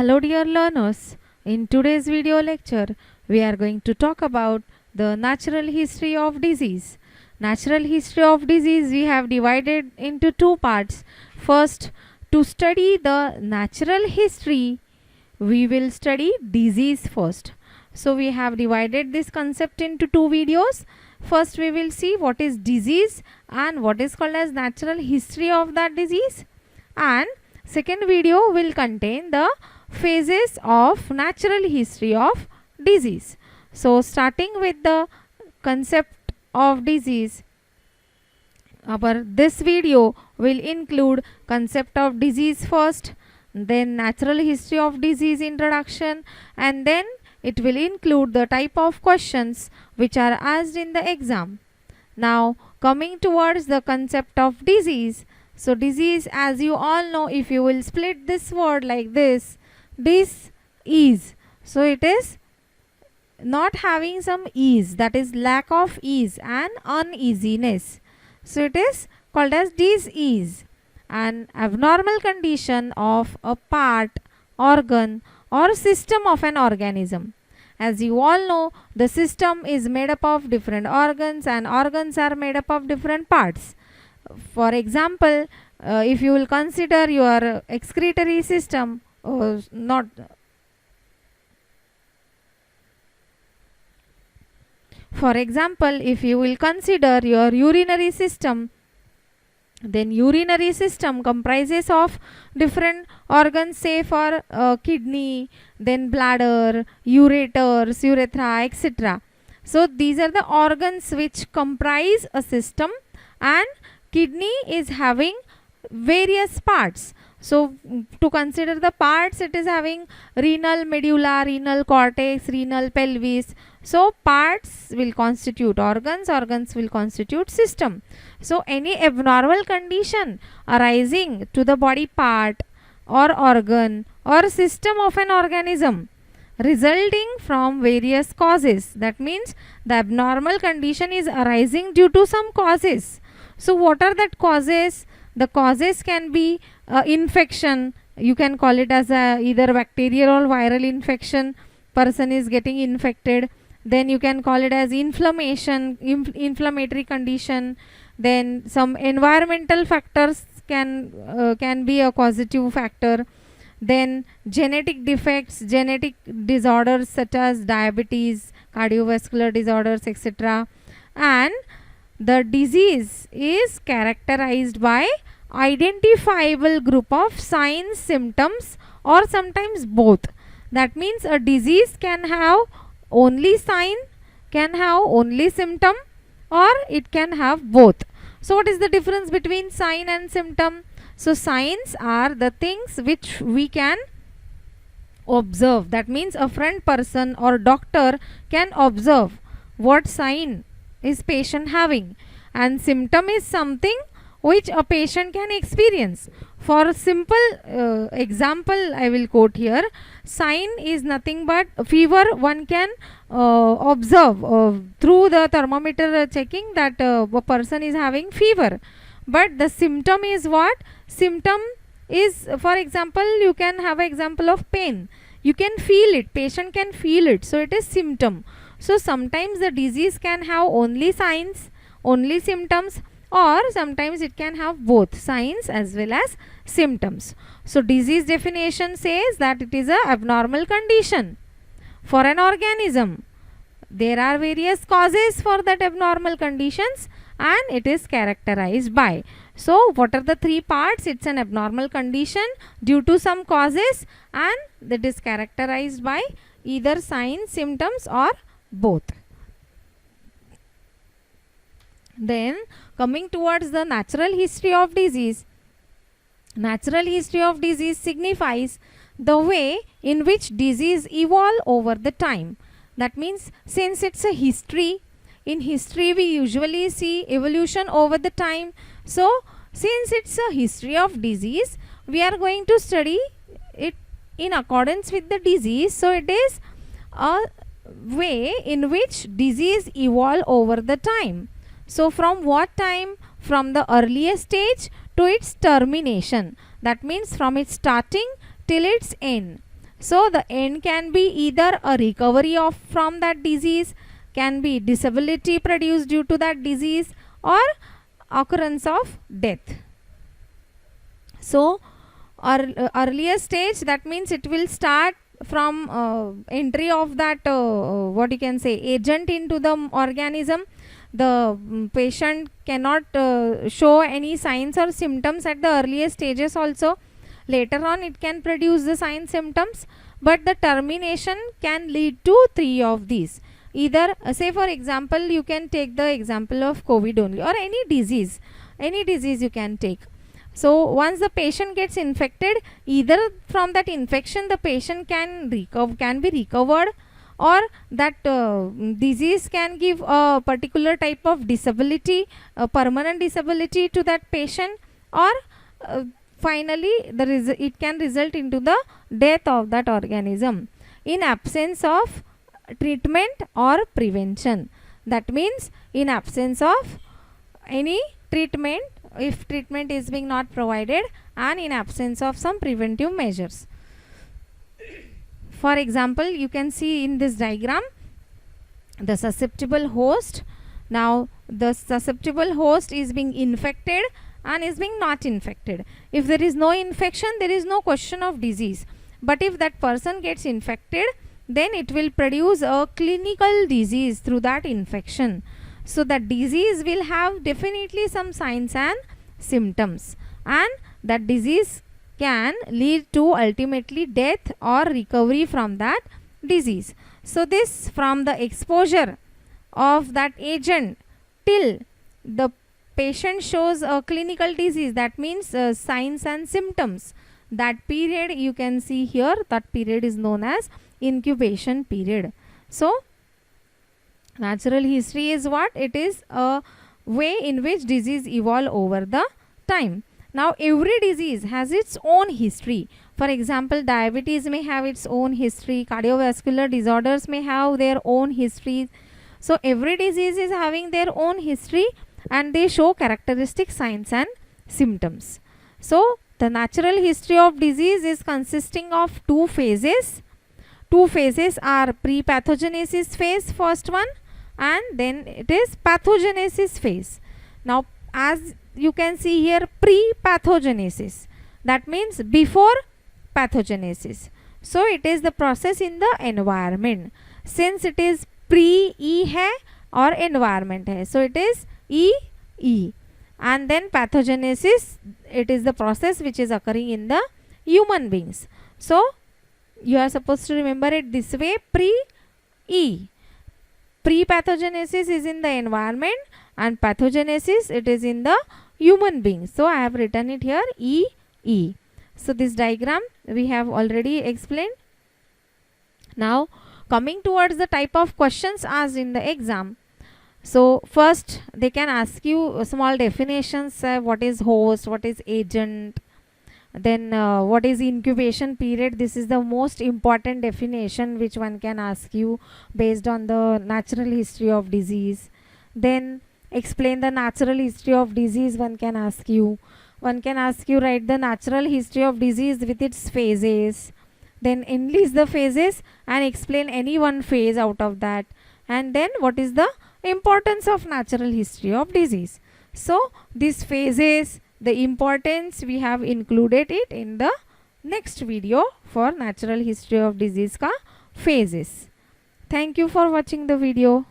Hello dear learners, in today's video lecture we are going to talk about the natural history of disease. Natural history of disease we have divided into two parts. First, to study the natural history we will study disease first. So we have divided this concept into two videos. First we will see what is disease and what is called as natural history of that disease, and second video will contain the phases of natural history of disease. So starting with the concept of disease, this video will include concept of disease first, then natural history of disease introduction, and then it will include the type of questions which are asked in the exam. Now coming towards the concept of disease. So disease, as you all know, if you will split this word like this, dis-ease. So it is not having some ease, that is lack of ease and uneasiness. So it is called as dis-ease, an abnormal condition of a part, organ or system of an organism. As you all know, the system is made up of different organs and organs are made up of different parts. For example, if you will consider your excretory system, for example, if you will consider your urinary system, then urinary system comprises of different organs, say for kidney, then bladder, ureters, urethra, etc. So these are the organs which comprise a system, and kidney is having various parts. So to consider the parts, it is having renal medulla, renal cortex, renal pelvis. So parts will constitute organs, organs will constitute system. So any abnormal condition arising to the body part or organ or system of an organism resulting from various causes, that means the abnormal condition is arising due to some causes. So what are that causes? The causes can be infection. You can call it as either bacterial or viral infection. Person is getting infected. Then you can call it as inflammation, inflammatory condition. Then some environmental factors can be a causative factor. Then genetic defects, genetic disorders such as diabetes, cardiovascular disorders, etc. And the disease is characterized by identifiable group of signs, symptoms, or sometimes both. That means a disease can have only sign, can have only symptom, or it can have both. So what is the difference between sign and symptom? So signs are the things which we can observe. That means a friend person or doctor can observe what sign is patient having, and symptom is something which a patient can experience. For a simple example I will quote here, sign is nothing but fever. One can observe through the thermometer checking that a person is having fever. But the symptom is what? Symptom is, for example, you can have an example of pain. You can feel it, patient can feel it, so it is symptom. So sometimes the disease can have only signs, only symptoms, or sometimes it can have both signs as well as symptoms. So disease definition says that it is a abnormal condition for an organism. There are various causes for that abnormal conditions, and it is characterized by. So what are the three parts? It's an abnormal condition due to some causes, and that is characterized by either signs, symptoms, or both. Then coming towards the natural history of disease. Natural history of disease signifies the way in which disease evolve over the time. That means since it's a history, in history we usually see evolution over the time. So since it's a history of disease, we are going to study it in accordance with the disease. So it is a way in which disease evolve over the time. So from what time? From the earliest stage to its termination. That means from its starting till its end. So the end can be either a recovery of from that disease, can be disability produced due to that disease, or occurrence of death. So earlier stage, that means it will start from entry of that what you can say agent into the organism. The patient cannot show any signs or symptoms at the earlier stages also. Later on it can produce the signs symptoms, but the termination can lead to three of these. Either say for example, you can take the example of COVID only, or any disease you can take. So once the patient gets infected, either from that infection the patient can be recovered, or that disease can give a particular type of disability, a permanent disability to that patient, or finally it can result into the death of that organism in absence of treatment or prevention. That means in absence of any treatment, if treatment is being not provided, and in absence of some preventive measures. For example, you can see in this diagram the susceptible host. Now the susceptible host is being infected and is being not infected. If there is no infection, there is no question of disease. But if that person gets infected, then it will produce a clinical disease through that infection. So that disease will have definitely some signs and symptoms, and that disease can lead to ultimately death or recovery from that disease. So this, from the exposure of that agent till the patient shows a clinical disease, that means signs and symptoms, that period you can see here, that period is known as incubation period. So natural history is what? It is a way in which disease evolve over the time. Now every disease has its own history. For example, diabetes may have its own history, cardiovascular disorders may have their own history. So every disease is having their own history, and they show characteristic signs and symptoms. So the natural history of disease is consisting of two phases. Two phases are pre-pathogenesis phase, first one, and then it is pathogenesis phase. Now as you can see here, pre-pathogenesis, that means before pathogenesis. So it is the process in the environment. Since it is pre-E hai or environment hai, so it is E. And then pathogenesis, it is the process which is occurring in the human beings. So you are supposed to remember it this way: pre-E. Pre-pathogenesis is in the environment, and pathogenesis it is in the human beings. So I have written it here E. So this diagram we have already explained. Now coming towards the type of questions asked in the exam. So first they can ask you small definitions, what is host, what is agent, then what is incubation period. This is the most important definition which one can ask you based on the natural history of disease. Then explain the natural history of disease, one can ask you. One can ask you write the natural history of disease with its phases. Then enlist the phases and explain any one phase out of that. And then what is the importance of natural history of disease. So these phases, the importance, we have included it in the next video for natural history of disease ka phases. Thank you for watching the video.